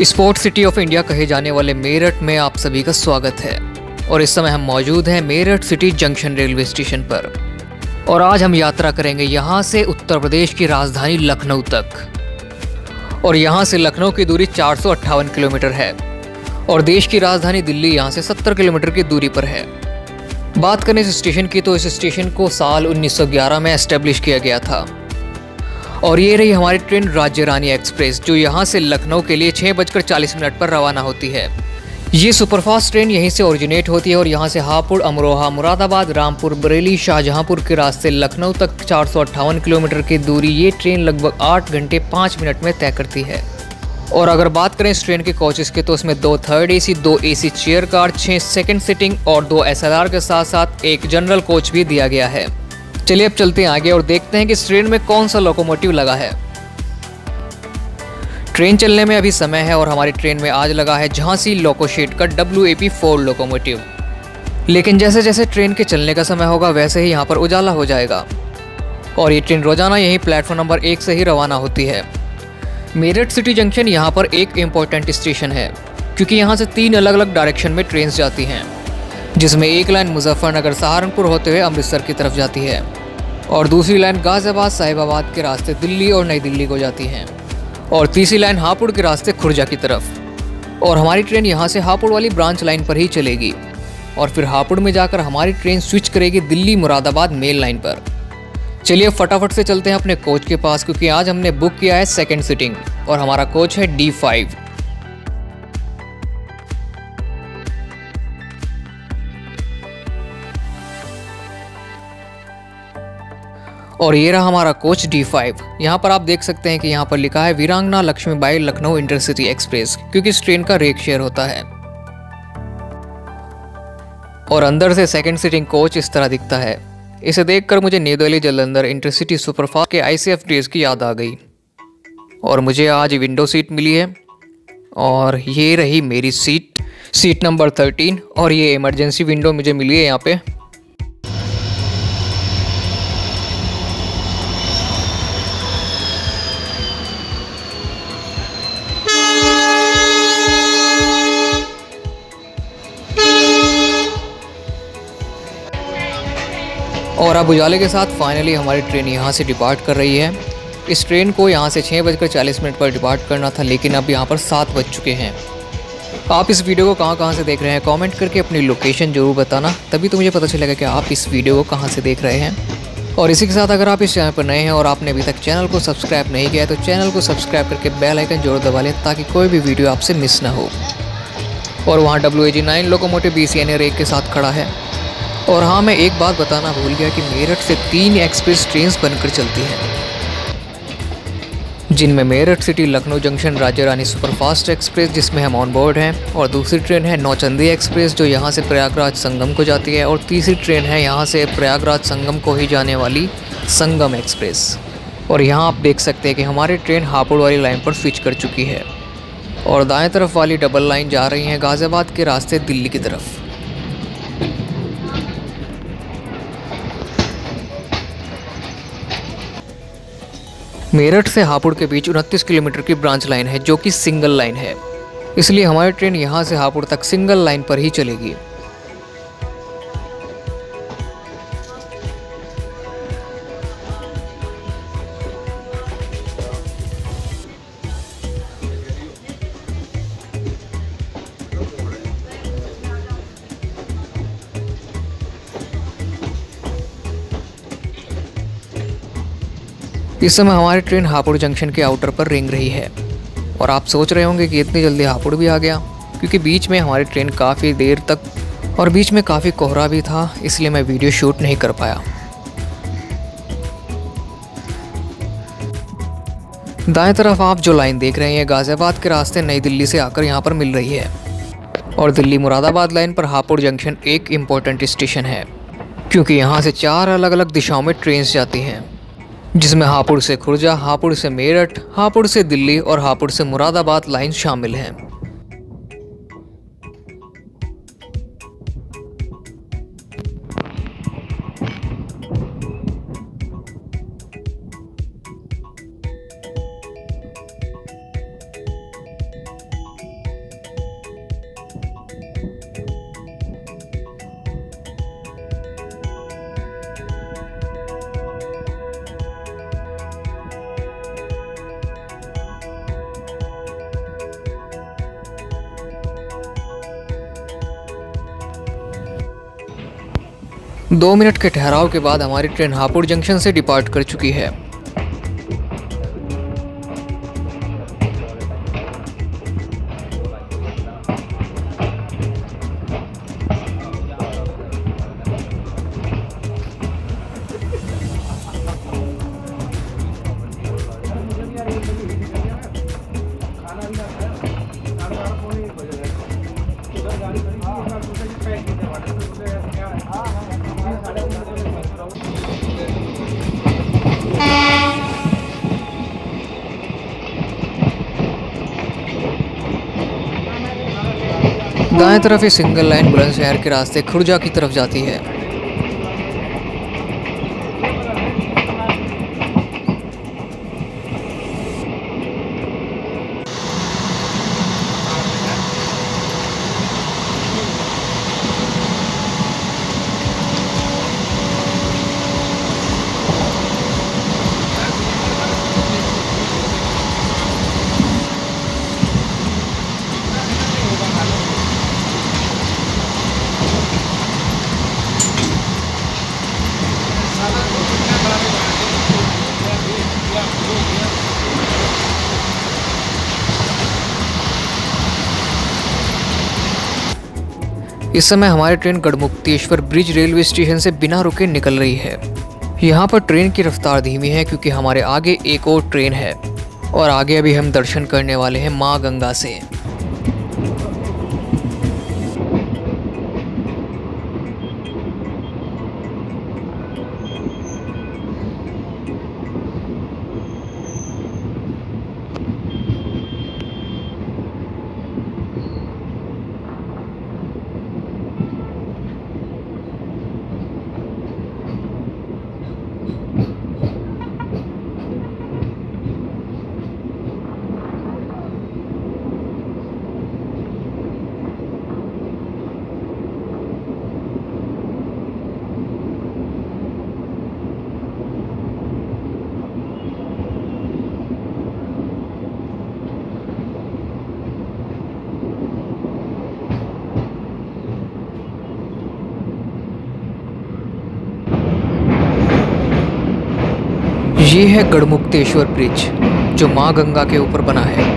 Sports city of India कहे जाने वाले मेरठ में आप सभी का स्वागत है। और इस समय हम मौजूद हैं Meerut city junction railway station पर। और आज हम यात्रा करेंगे यहाँ से उत्तर प्रदेश की राजधानी लखनऊ तक। और यहाँ से लखनऊ की दूरी 458 किलोमीटर है और देश की राजधानी दिल्ली यहाँ से 70 किलोमीटर की दूरी पर है। बात करें इस स्टेशन की तो इस स्टेशन को साल 1911 में एस्टेब्लिश किया गया था। और ये रही हमारी ट्रेन राज्य रानी एक्सप्रेस, जो यहाँ से लखनऊ के लिए 6:40 पर रवाना होती है। ये सुपरफास्ट ट्रेन यहीं से ओरिजिनेट होती है और यहाँ से हापुड़, अमरोहा, मुरादाबाद, रामपुर, बरेली, शाहजहांपुर के रास्ते लखनऊ तक 458 किलोमीटर की दूरी ये ट्रेन लगभग 8 घंटे 5 मिनट में तय करती है। और अगर बात करें इस ट्रेन के कोचेस की तो इसमें 2 third AC, 2 AC chair car, 6 second seating और 2 SLR के साथ साथ एक जनरल कोच भी दिया गया है। चलिए अब चलते हैं आगे और देखते हैं कि इस ट्रेन में कौन सा लोकोमोटिव लगा है। ट्रेन चलने में अभी समय है और हमारी ट्रेन में आज लगा है झांसी लोकोशेड का WAP4 लोकोमोटिव। लेकिन जैसे जैसे ट्रेन के चलने का समय होगा वैसे ही यहाँ पर उजाला हो जाएगा। और ये ट्रेन रोजाना यही प्लेटफॉर्म नंबर 1 से ही रवाना होती है। मेरठ सिटी जंक्शन यहाँ पर एक इम्पोर्टेंट स्टेशन है क्योंकि यहाँ से 3 अलग अलग डायरेक्शन में ट्रेन जाती हैं, जिसमें एक लाइन मुजफ्फरनगर सहारनपुर होते हुए अमृतसर की तरफ जाती है और दूसरी लाइन गाजियाबाद साहिबाबाद के रास्ते दिल्ली और नई दिल्ली को जाती हैं और तीसरी लाइन हापुड़ के रास्ते खुर्जा की तरफ। और हमारी ट्रेन यहाँ से हापुड़ वाली ब्रांच लाइन पर ही चलेगी और फिर हापुड़ में जाकर हमारी ट्रेन स्विच करेगी दिल्ली मुरादाबाद मेल लाइन पर। चलिए फटाफट से चलते हैं अपने कोच के पास क्योंकि आज हमने बुक किया है सेकेंड सीटिंग और हमारा कोच है D5। और ये रहा हमारा कोच D5। यहाँ पर आप देख सकते हैं कि यहाँ पर लिखा है वीरांगना लक्ष्मीबाई लखनऊ इंटरसिटी एक्सप्रेस, क्योंकि इस ट्रेन का रेक शेयर होता है। और अंदर से सेकंड सीटिंग कोच इस तरह दिखता है। इसे देखकर मुझे new Delhi Jalandhar intercity superfast के ICF डेज की याद आ गई। और मुझे आज विंडो सीट मिली है और ये रही मेरी सीट नंबर 13। और ये इमरजेंसी विंडो मुझे मिली है यहाँ पे। और अब उजाले के साथ फाइनली हमारी ट्रेन यहाँ से डिपार्ट कर रही है। इस ट्रेन को यहाँ से 6:40 पर डिपार्ट करना था, लेकिन अब यहाँ पर 7 बज चुके हैं। आप इस वीडियो को कहाँ से देख रहे हैं कमेंट करके अपनी लोकेशन जरूर बताना, तभी तो मुझे पता चलेगा कि आप इस वीडियो को कहाँ से देख रहे हैं। और इसी के साथ अगर आप इस चैनल पर नए हैं और आपने अभी तक चैनल को सब्सक्राइब नहीं किया है तो चैनल को सब्सक्राइब करके बेल आइकन जरूर दबा लें ताकि कोई भी वीडियो आपसे मिस ना हो। और वहाँ WAG9 लोकोमोटिव BCNR 1 के साथ खड़ा है। और हाँ, मैं एक बात बताना भूल गया कि मेरठ से 3 एक्सप्रेस ट्रेन बनकर चलती हैं, जिनमें मेरठ सिटी लखनऊ जंक्शन राज्य रानी सुपरफास्ट एक्सप्रेस जिसमें हम ऑन बोर्ड हैं, और दूसरी ट्रेन है नौचंदी एक्सप्रेस जो यहाँ से प्रयागराज संगम को जाती है, और तीसरी ट्रेन है यहाँ से प्रयागराज संगम को ही जाने वाली संगम एक्सप्रेस। और यहाँ आप देख सकते हैं कि हमारी ट्रेन हापुड़ वाली लाइन पर स्विच कर चुकी है और दाएँ तरफ वाली डबल लाइन जा रही है गाजियाबाद के रास्ते दिल्ली की तरफ। मेरठ से हापुड़ के बीच 29 किलोमीटर की ब्रांच लाइन है जो कि सिंगल लाइन है, इसलिए हमारी ट्रेन यहाँ से हापुड़ तक सिंगल लाइन पर ही चलेगी। इस समय हमारी ट्रेन हापुड़ जंक्शन के आउटर पर रेंग रही है और आप सोच रहे होंगे कि इतनी जल्दी हापुड़ भी आ गया, क्योंकि बीच में हमारी ट्रेन काफ़ी देर तक और बीच में काफ़ी कोहरा भी था, इसलिए मैं वीडियो शूट नहीं कर पाया। दाएं तरफ आप जो लाइन देख रहे हैं गाजियाबाद के रास्ते नई दिल्ली से आकर यहाँ पर मिल रही है। और दिल्ली मुरादाबाद लाइन पर हापुड़ जंक्शन एक इम्पोर्टेंट स्टेशन है क्योंकि यहाँ से 4 अलग अलग दिशाओं में ट्रेन जाती हैं, जिसमें हापुड़ से खुर्जा, हापुड़ से मेरठ, हापुड़ से दिल्ली और हापुड़ से मुरादाबाद लाइन शामिल हैं। 2 मिनट के ठहराव के बाद हमारी ट्रेन हापुड़ जंक्शन से डिपार्ट कर चुकी है। दाएं तरफ ये सिंगल लाइन बुलंदशहर के रास्ते खुर्जा की तरफ जाती है। इस समय हमारी train Garhmukteshwar bridge railway station से बिना रुके निकल रही है। यहाँ पर ट्रेन की रफ्तार धीमी है क्योंकि हमारे आगे एक और ट्रेन है और आगे अभी हम दर्शन करने वाले हैं माँ गंगा से। ये है गढ़मुक्तेश्वर ब्रिज जो माँ गंगा के ऊपर बना है।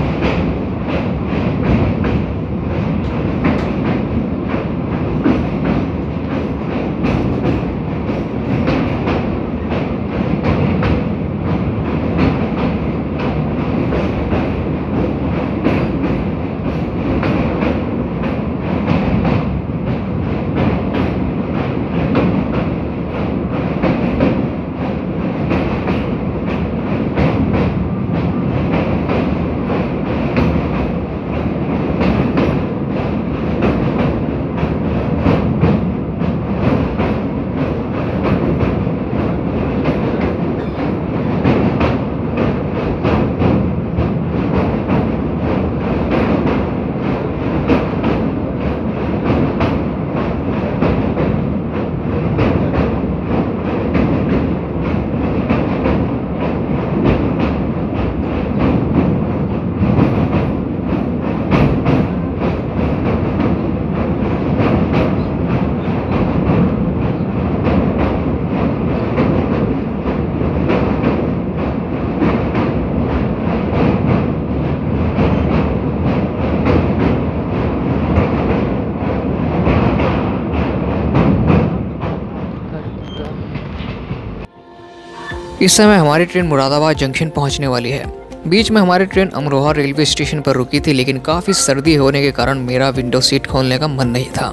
इस समय हमारी ट्रेन मुरादाबाद जंक्शन पहुंचने वाली है। बीच में हमारी ट्रेन अमरोहा रेलवे स्टेशन पर रुकी थी, लेकिन काफ़ी सर्दी होने के कारण मेरा विंडो सीट खोलने का मन नहीं था।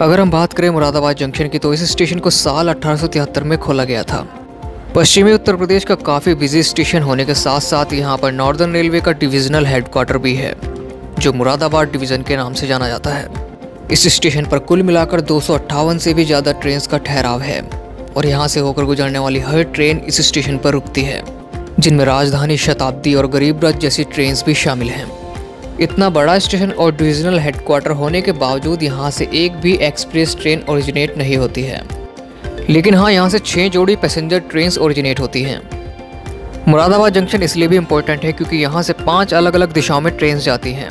अगर हम बात करें मुरादाबाद जंक्शन की तो इस स्टेशन को साल 1873 में खोला गया था। पश्चिमी उत्तर प्रदेश का काफ़ी बिजी स्टेशन होने के साथ साथ यहाँ पर नॉर्दर्न रेलवे का डिविजनल हेडक्वार्टर भी है जो मुरादाबाद डिवीज़न के नाम से जाना जाता है। इस स्टेशन पर कुल मिलाकर 258 से भी ज़्यादा ट्रेन का ठहराव है और यहाँ से होकर गुजरने वाली हर ट्रेन इस स्टेशन पर रुकती है, जिनमें राजधानी, शताब्दी और गरीब रथ जैसी ट्रेन भी शामिल हैं। इतना बड़ा स्टेशन और डिविजनल हेडक्वार्टर होने के बावजूद यहाँ से एक भी एक्सप्रेस ट्रेन ओरिजिनेट नहीं होती है, लेकिन हाँ, यहाँ से 6 जोड़ी पैसेंजर ट्रेन ओरिजिनेट होती हैं। मुरादाबाद जंक्शन इसलिए भी इम्पोर्टेंट है क्योंकि यहाँ से 5 अलग अलग दिशाओं में ट्रेन जाती हैं,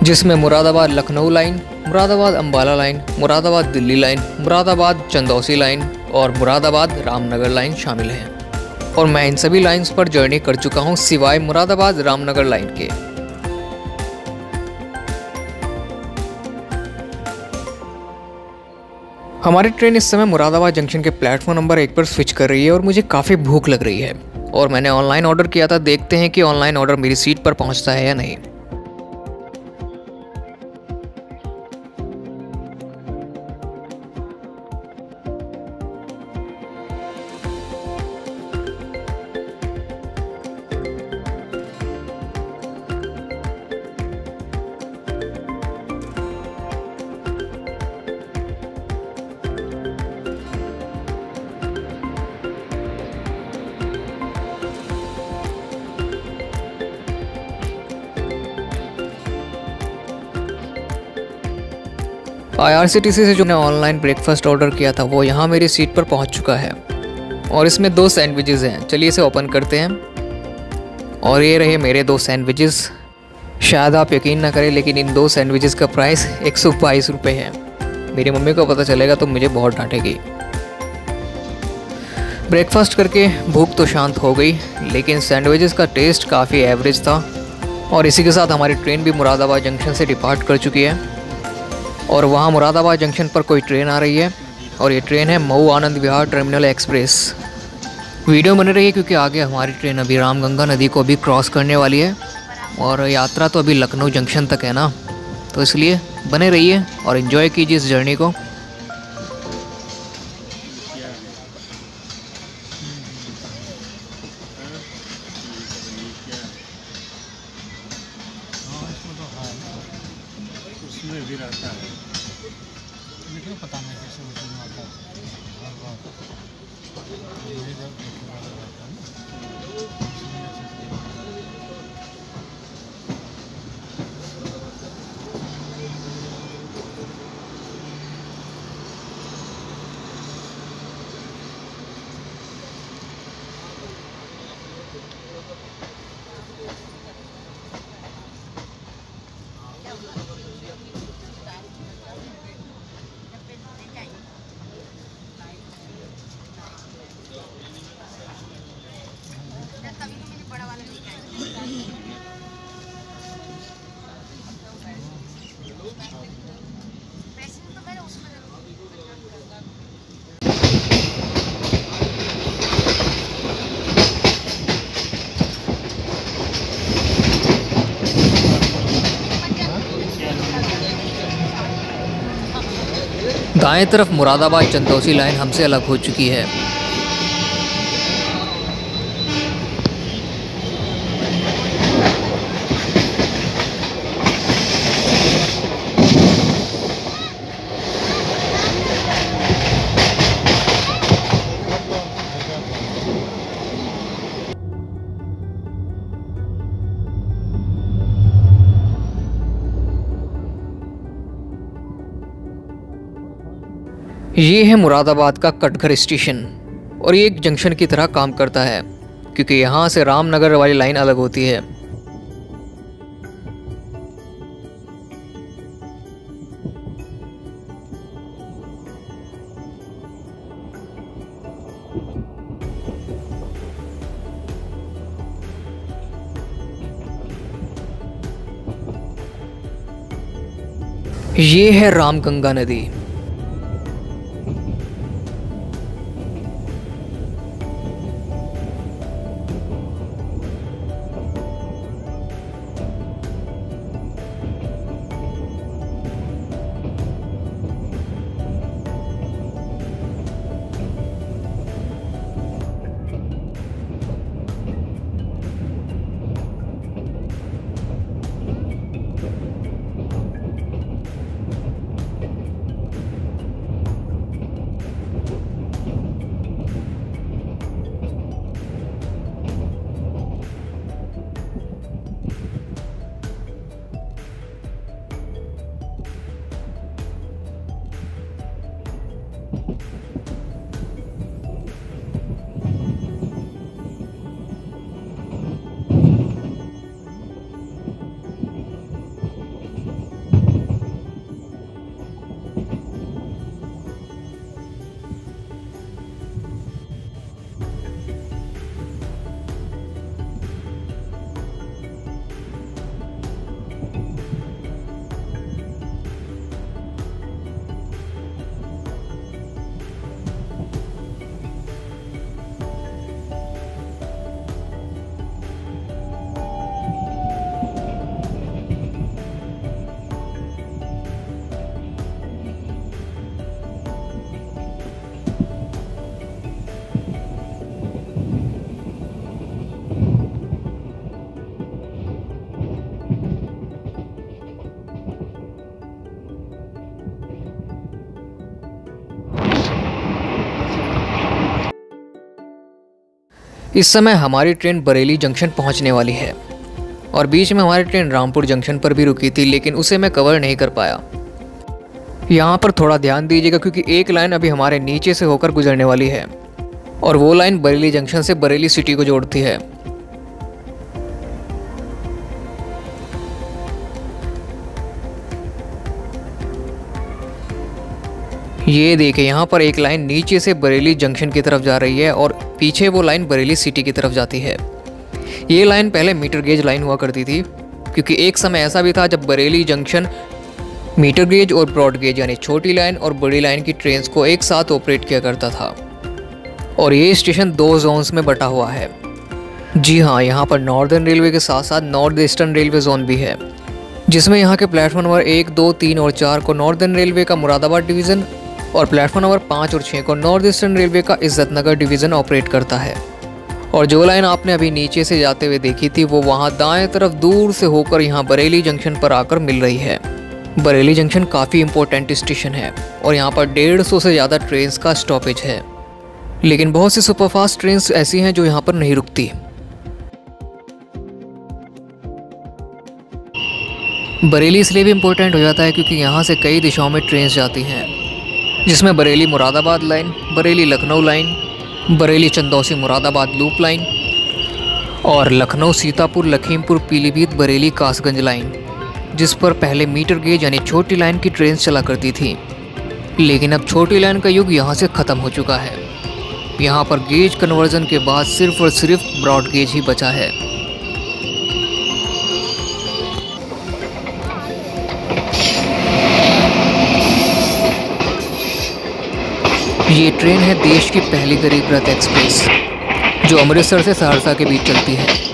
जिसमें Moradabad Lucknow line, Moradabad Ambala line, Moradabad Delhi line, Moradabad Chandausi line और मुरादाबाद रामनगर लाइन शामिल हैं। और मैं इन सभी लाइंस पर जर्नी कर चुका हूं सिवाय मुरादाबाद रामनगर लाइन के। हमारी ट्रेन इस समय मुरादाबाद जंक्शन के प्लेटफॉर्म नंबर 1 पर स्विच कर रही है और मुझे काफ़ी भूख लग रही है और मैंने ऑनलाइन ऑर्डर किया था। देखते हैं कि ऑनलाइन ऑर्डर मेरी सीट पर पहुंचता है या नहीं। IRCTC से जो मैंने ऑनलाइन ब्रेकफास्ट ऑर्डर किया था वो यहाँ मेरी सीट पर पहुँच चुका है और इसमें 2 सैंडविचेस हैं। चलिए इसे ओपन करते हैं और ये रहे मेरे 2 सैंडविचेस। शायद आप यकीन ना करें लेकिन इन 2 सैंडविचेस का प्राइस 122 रुपये है। मेरी मम्मी को पता चलेगा तो मुझे बहुत डांटेगी। ब्रेकफास्ट करके भूख तो शांत हो गई लेकिन सैंडविचेस का टेस्ट काफ़ी एवरेज था। और इसी के साथ हमारी ट्रेन भी मुरादाबाद जंक्शन से डिपार्ट कर चुकी है और वहाँ मुरादाबाद जंक्शन पर कोई ट्रेन आ रही है और ये ट्रेन है Mau Anand Vihar terminal express. Video बने रही है क्योंकि आगे हमारी ट्रेन अभी रामगंगा नदी को भी क्रॉस करने वाली है और यात्रा तो अभी लखनऊ जंक्शन तक है ना, तो इसलिए बने रहिए और इन्जॉय कीजिए इस जर्नी को। उसमें भी रहता है लेकिन पता नहीं कैसे उसमें आता है। दाएं तरफ मुरादाबाद चंदौसी लाइन हमसे अलग हो चुकी है। ये है मुरादाबाद का कटघर स्टेशन और ये एक जंक्शन की तरह काम करता है क्योंकि यहाँ से रामनगर वाली लाइन अलग होती है। ये है रामगंगा नदी। इस समय हमारी ट्रेन बरेली जंक्शन पहुंचने वाली है और बीच में हमारी ट्रेन रामपुर जंक्शन पर भी रुकी थी, लेकिन उसे मैं कवर नहीं कर पाया। यहाँ पर थोड़ा ध्यान दीजिएगा क्योंकि एक लाइन अभी हमारे नीचे से होकर गुजरने वाली है और वो लाइन बरेली जंक्शन से बरेली सिटी को जोड़ती है। ये देखिए, यहाँ पर एक लाइन नीचे से बरेली जंक्शन की तरफ जा रही है और पीछे वो लाइन बरेली सिटी की तरफ जाती है। ये लाइन पहले मीटर गेज लाइन हुआ करती थी, क्योंकि एक समय ऐसा भी था जब बरेली जंक्शन मीटर गेज और ब्रॉड गेज यानी छोटी लाइन और बड़ी लाइन की ट्रेन्स को एक साथ ऑपरेट किया करता था। और ये स्टेशन 2 जोन्स में बटा हुआ है। जी हाँ, यहाँ पर नॉर्दर्न रेलवे के साथ साथ नॉर्थ ईस्टर्न रेलवे जोन भी है, जिसमें यहाँ के प्लेटफॉर्म नंबर 1, 2, 3 और 4 को नॉर्दर्न रेलवे का मुरादाबाद डिवीज़न और प्लेटफॉर्म नंबर 5 और 6 को नॉर्थ ईस्टर्न रेलवे का इज्जतनगर डिवीज़न ऑपरेट करता है। और जो लाइन आपने अभी नीचे से जाते हुए देखी थी वो वहाँ दाएं तरफ दूर से होकर यहाँ बरेली जंक्शन पर आकर मिल रही है। बरेली जंक्शन काफ़ी इम्पोर्टेंट स्टेशन है और यहाँ पर 150 से ज़्यादा ट्रेन्स का स्टॉपेज है, लेकिन बहुत सी सुपरफास्ट ट्रेन्स ऐसी हैं जो यहाँ पर नहीं रुकती। बरेली इसलिए भी इम्पोर्टेंट हो जाता है क्योंकि यहाँ से कई दिशाओं में ट्रेन्स जाती हैं, जिसमें Bareilly Moradabad line, Bareilly Lucknow line, Bareilly Chandausi Moradabad loop line और लखनऊ सीतापुर लखीमपुर पीलीभीत बरेली कासगंज लाइन, जिस पर पहले मीटर गेज यानी छोटी लाइन की ट्रेन चला करती थी। लेकिन अब छोटी लाइन का युग यहाँ से ख़त्म हो चुका है। यहाँ पर गेज कन्वर्जन के बाद सिर्फ और सिर्फ ब्रॉड गेज ही बचा है। ये ट्रेन है देश की पहली गरीब रथ एक्सप्रेस, जो अमृतसर से सहरसा के बीच चलती है।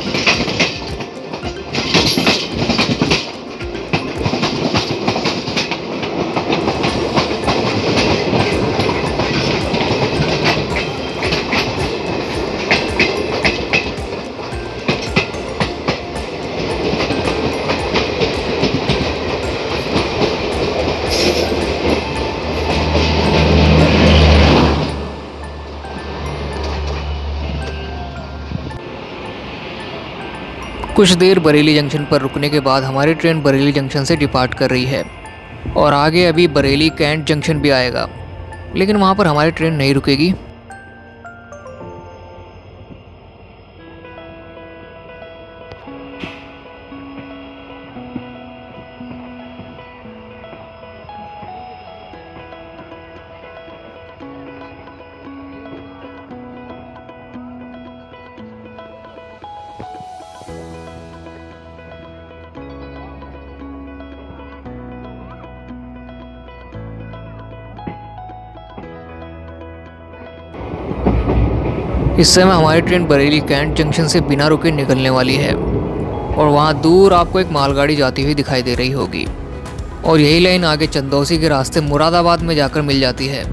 कुछ देर बरेली जंक्शन पर रुकने के बाद हमारी ट्रेन बरेली जंक्शन से डिपार्ट कर रही है और आगे अभी बरेली कैंट जंक्शन भी आएगा, लेकिन वहाँ पर हमारी ट्रेन नहीं रुकेगी। इस समय हमारी ट्रेन बरेली कैंट जंक्शन से बिना रुके निकलने वाली है और वहाँ दूर आपको एक मालगाड़ी जाती हुई दिखाई दे रही होगी और यही लाइन आगे चंदौसी के रास्ते मुरादाबाद में जाकर मिल जाती है।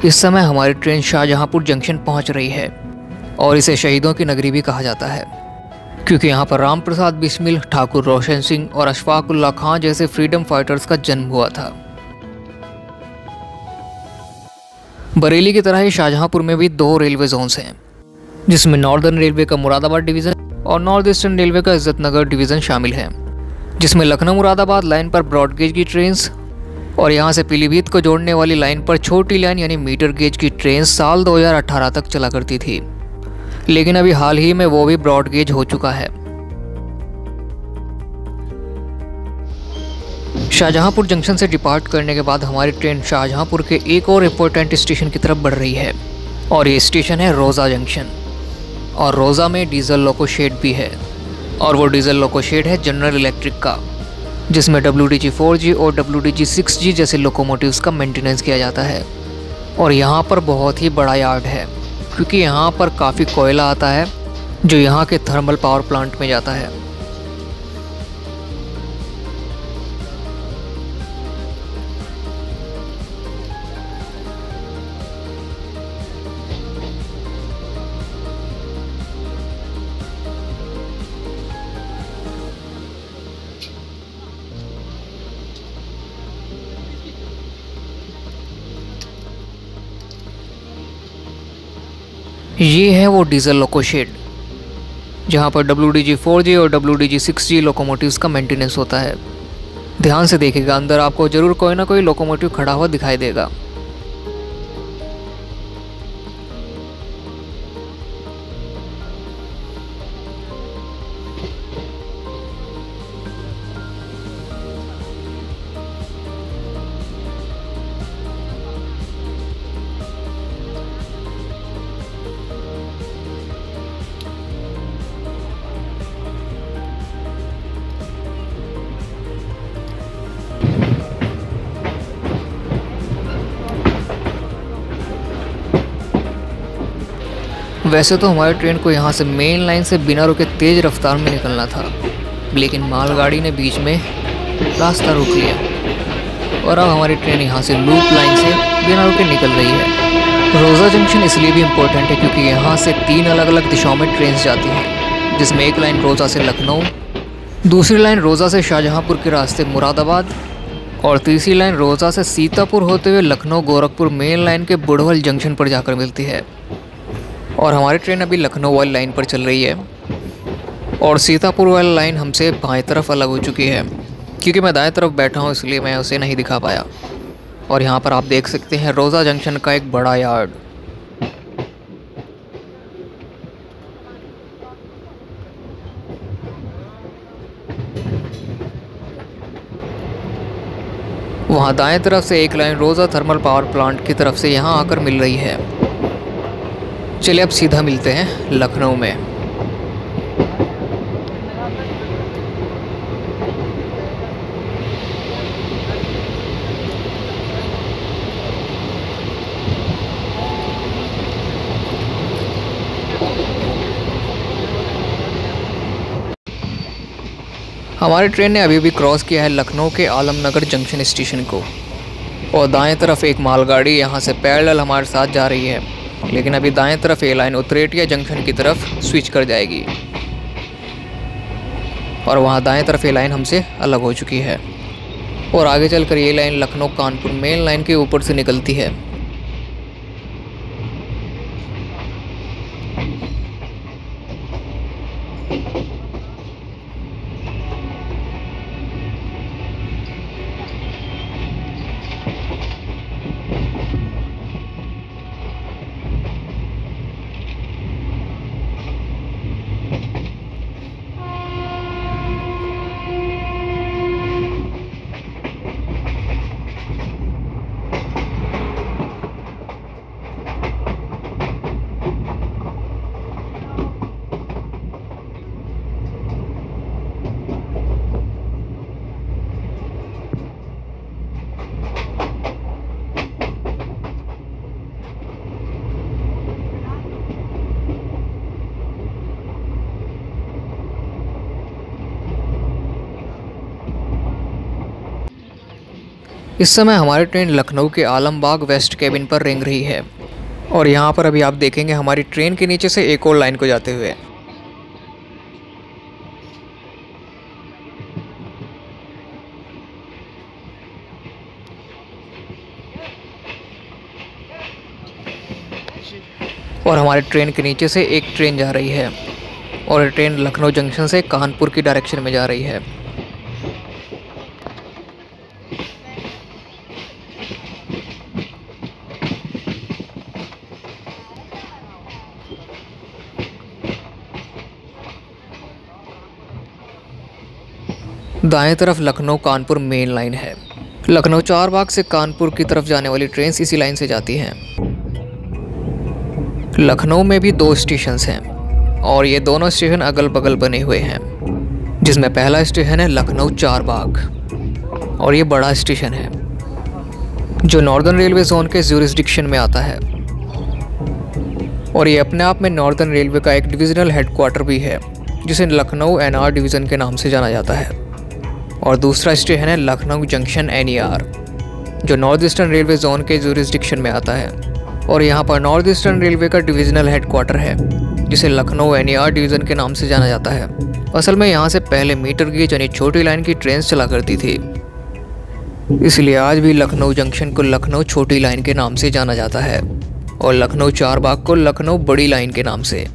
इस समय हमारी ट्रेन शाहजहांपुर जंक्शन पहुंच रही है और इसे शहीदों की नगरी भी कहा जाता है, क्योंकि यहाँ पर राम प्रसाद बिस्मिल, ठाकुर रोशन सिंह और अशफाक उल्लाह खां जैसे फ्रीडम फाइटर्स का जन्म हुआ था। बरेली की तरह ही शाहजहांपुर में भी 2 रेलवे जोन्स हैं, जिसमें नॉर्दर्न रेलवे का मुरादाबाद डिवीज़न और नॉर्थ ईस्टर्न रेलवे का इज्जतनगर डिवीज़न शामिल है, जिसमें लखनऊ मुरादाबाद लाइन पर ब्रॉड गेज की ट्रेन्स और यहाँ से पीलीभीत को जोड़ने वाली लाइन पर छोटी लाइन यानी मीटर गेज की ट्रेन साल 2018 तक चला करती थी, लेकिन अभी हाल ही में वो भी ब्रॉड गेज हो चुका है। शाहजहांपुर जंक्शन से डिपार्ट करने के बाद हमारी ट्रेन शाहजहांपुर के एक और इम्पोर्टेंट स्टेशन की तरफ बढ़ रही है और ये स्टेशन है रोज़ा जंक्शन। और रोज़ा में डीजल लोको शेड भी है और वो डीजल लोको शेड है जनरल इलेक्ट्रिक का, जिसमें WDG 4G और WDG 6G जैसे लोकोमोटिव्स का मेंटेनेंस किया जाता है। और यहाँ पर बहुत ही बड़ा यार्ड है, क्योंकि यहाँ पर काफ़ी कोयला आता है जो यहाँ के थर्मल पावर प्लांट में जाता है। ये है वो डीजल लोको शेड जहाँ पर WDG 4G और WDG 6G लोकोमोटिव्स का मेंटेनेंस होता है। ध्यान से देखिएगा, अंदर आपको ज़रूर कोई ना कोई लोकोमोटिव खड़ा हुआ दिखाई देगा। वैसे तो हमारी ट्रेन को यहाँ से मेन लाइन से बिना रुके तेज़ रफ्तार में निकलना था, लेकिन मालगाड़ी ने बीच में रास्ता रोक लिया और अब हमारी ट्रेन यहाँ से लूप लाइन से बिना रुके निकल रही है। रोज़ा जंक्शन इसलिए भी इम्पोर्टेंट है क्योंकि यहाँ से 3 अलग अलग दिशाओं में ट्रेन जाती हैं, जिसमें एक लाइन रोज़ा से लखनऊ, दूसरी लाइन रोज़ा से शाहजहांपुर के रास्ते मुरादाबाद और तीसरी लाइन रोज़ा से सीतापुर होते हुए लखनऊ गोरखपुर मेन लाइन के बुढ़वल जंक्शन पर जाकर मिलती है। और हमारी ट्रेन अभी लखनऊ वाली लाइन पर चल रही है और सीतापुर वाली लाइन हमसे बाएं तरफ अलग हो चुकी है, क्योंकि मैं दाएं तरफ बैठा हूँ इसलिए मैं उसे नहीं दिखा पाया। और यहाँ पर आप देख सकते हैं रोज़ा जंक्शन का एक बड़ा यार्ड। वहाँ दाएं तरफ से एक लाइन रोज़ा थर्मल पावर प्लांट की तरफ से यहाँ आकर मिल रही है। चलिए अब सीधा मिलते हैं लखनऊ में। हमारी ट्रेन ने अभी भी क्रॉस किया है लखनऊ के आलमनगर जंक्शन स्टेशन को और दाएं तरफ एक मालगाड़ी यहाँ से पैरेलल हमारे साथ जा रही है, लेकिन अभी दाएं तरफ ये लाइन उतरेटिया जंक्शन की तरफ स्विच कर जाएगी और वहाँ दाएं तरफ ये लाइन हमसे अलग हो चुकी है और आगे चलकर ये line Lucknow Kanpur main line के ऊपर से निकलती है। इस समय हमारी ट्रेन लखनऊ के आलमबाग वेस्ट केबिन पर रेंग रही है और यहाँ पर अभी आप देखेंगे हमारी ट्रेन के नीचे से एक और लाइन को जाते हुए। और हमारे ट्रेन के नीचे से एक ट्रेन जा रही है और ट्रेन लखनऊ जंक्शन से कानपुर की डायरेक्शन में जा रही है। दाएं तरफ लखनऊ कानपुर मेन लाइन है। लखनऊ चारबाग से कानपुर की तरफ जाने वाली ट्रेन इसी लाइन से जाती हैं। लखनऊ में भी 2 स्टेशंस हैं और ये दोनों स्टेशन अगल बगल बने हुए हैं, जिसमें पहला स्टेशन है लखनऊ चारबाग और ये बड़ा स्टेशन है जो नॉर्दर्न रेलवे जोन के ज्यूरिसडिक्शन में आता है और ये अपने आप में नॉर्दर्न रेलवे का एक डिविजनल हेडक्वार्टर भी है, जिसे लखनऊ एनआर डिवीज़न के नाम से जाना जाता है। और दूसरा स्टेशन है लखनऊ जंक्शन एनईआर, जो नॉर्थ ईस्टर्न रेलवे जोन के ज्यूरिसडिक्शन में आता है और यहाँ पर नॉर्थ ईस्टर्न रेलवे का डिविजनल हेडक्वार्टर है, जिसे लखनऊ एनईआर डिवीज़न के नाम से जाना जाता है। असल में यहाँ से पहले मीटर गेज यानी छोटी लाइन की ट्रेन चला करती थी, इसलिए आज भी लखनऊ जंक्शन को लखनऊ छोटी लाइन के नाम से जाना जाता है और लखनऊ चारबाग को लखनऊ बड़ी लाइन के नाम से।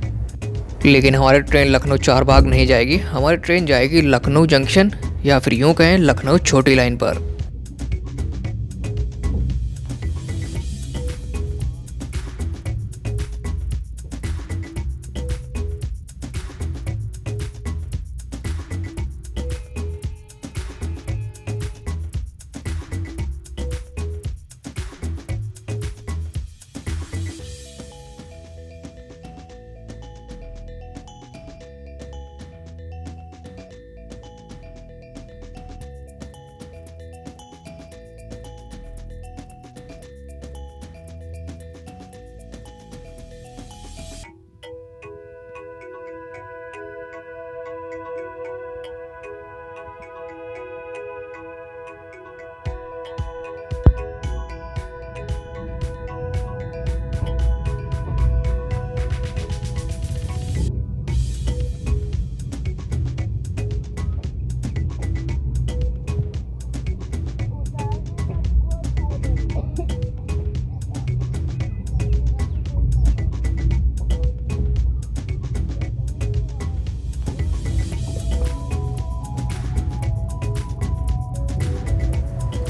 लेकिन हमारी ट्रेन लखनऊ चारबाग नहीं जाएगी, हमारी ट्रेन जाएगी लखनऊ जंक्शन या फिर यूँ कहें लखनऊ छोटी लाइन पर।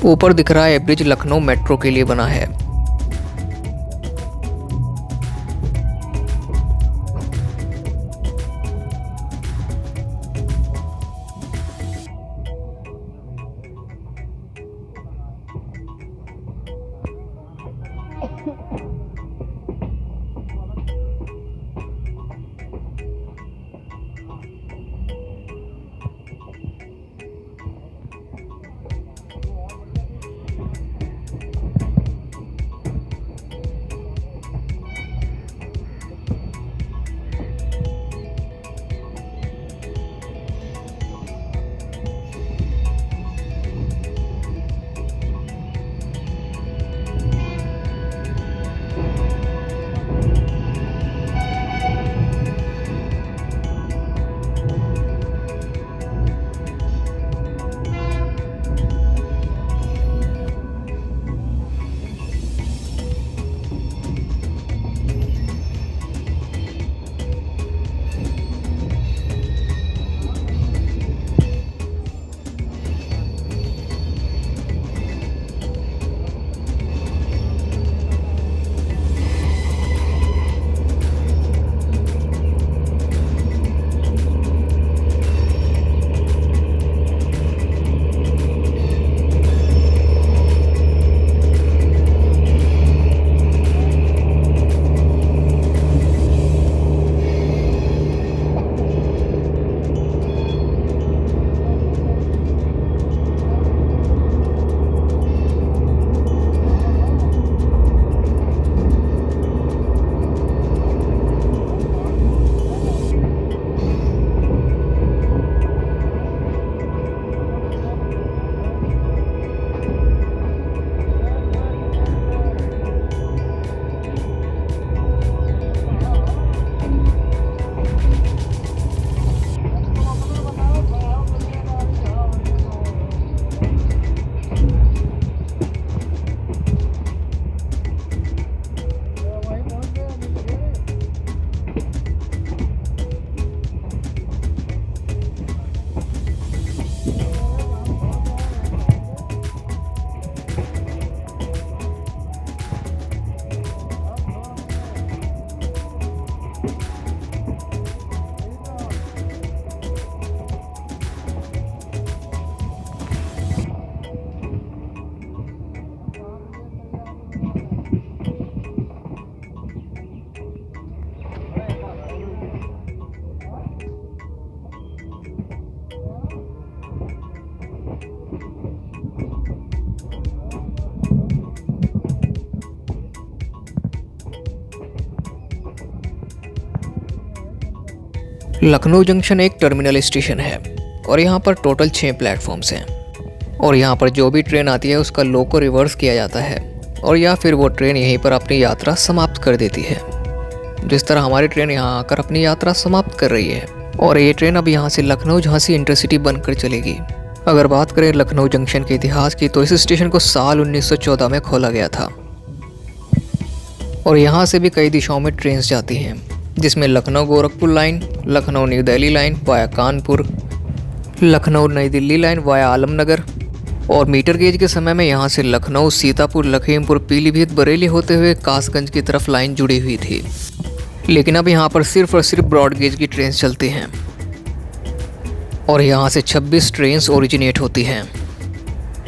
ऊपर दिख रहा है ब्रिज लखनऊ मेट्रो के लिए बना है। लखनऊ जंक्शन एक टर्मिनल स्टेशन है और यहाँ पर टोटल 6 प्लेटफॉर्म्स हैं और यहाँ पर जो भी ट्रेन आती है उसका लोको रिवर्स किया जाता है और या फिर वो ट्रेन यहीं पर अपनी यात्रा समाप्त कर देती है, जिस तरह हमारी ट्रेन यहाँ आकर अपनी यात्रा समाप्त कर रही है। और ये ट्रेन अब यहाँ से लखनऊ झांसी इंटरसिटी बनकर चलेगी। अगर बात करें लखनऊ जंक्शन के इतिहास की तो इस स्टेशन को साल 1914 में खोला गया था और यहाँ से भी कई दिशाओं में ट्रेन जाती हैं, जिसमें Lucknow Gorakhpur line, Lucknow new Delhi line via Kanpur, Lucknow नई दिल्ली लाइन वाया आलमनगर और मीटर गेज के समय में यहाँ से लखनऊ, सीतापुर, लखीमपुर, पीलीभीत, बरेली होते हुए कासगंज की तरफ लाइन जुड़ी हुई थी। लेकिन अब यहाँ पर सिर्फ और सिर्फ ब्रॉड गेज की ट्रेन चलती हैं और यहाँ से 26 ट्रेन ओरिजिनेट होती हैं,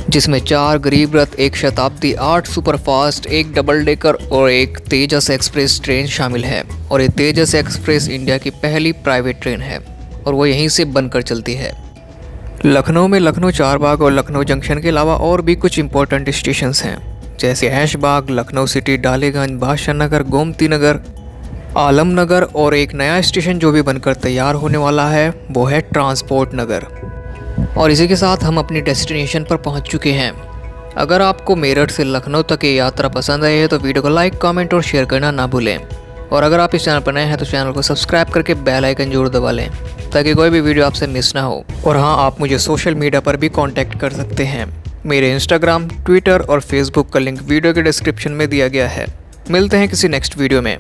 जिसमें 4 गरीब रथ, 1 शताब्दी, 8 सुपरफास्ट, 1 डबल डेकर और 1 तेजस एक्सप्रेस ट्रेन शामिल है। और ये तेजस एक्सप्रेस इंडिया की पहली प्राइवेट ट्रेन है और वो यहीं से बनकर चलती है। लखनऊ में लखनऊ चारबाग और लखनऊ जंक्शन के अलावा और भी कुछ इंपॉर्टेंट स्टेशंस हैं, जैसे ऐशबाग, लखनऊ सिटी, डालीगंज, बादशाह नगर, गोमती नगर, आलमनगर और एक नया स्टेशन जो भी बनकर तैयार होने वाला है वो है ट्रांसपोर्ट नगर। और इसी के साथ हम अपनी डेस्टिनेशन पर पहुंच चुके हैं। अगर आपको मेरठ से लखनऊ तक की यात्रा पसंद आई है तो वीडियो को लाइक, कमेंट और शेयर करना ना भूलें। और अगर आप इस चैनल पर नए हैं तो चैनल को सब्सक्राइब करके बेल आइकन जरूर दबा लें ताकि कोई भी वीडियो आपसे मिस ना हो। और हाँ, आप मुझे सोशल मीडिया पर भी कांटेक्ट कर सकते हैं। मेरे इंस्टाग्राम, ट्विटर और फेसबुक का लिंक वीडियो के डिस्क्रिप्शन में दिया गया है। मिलते हैं किसी नेक्स्ट वीडियो में।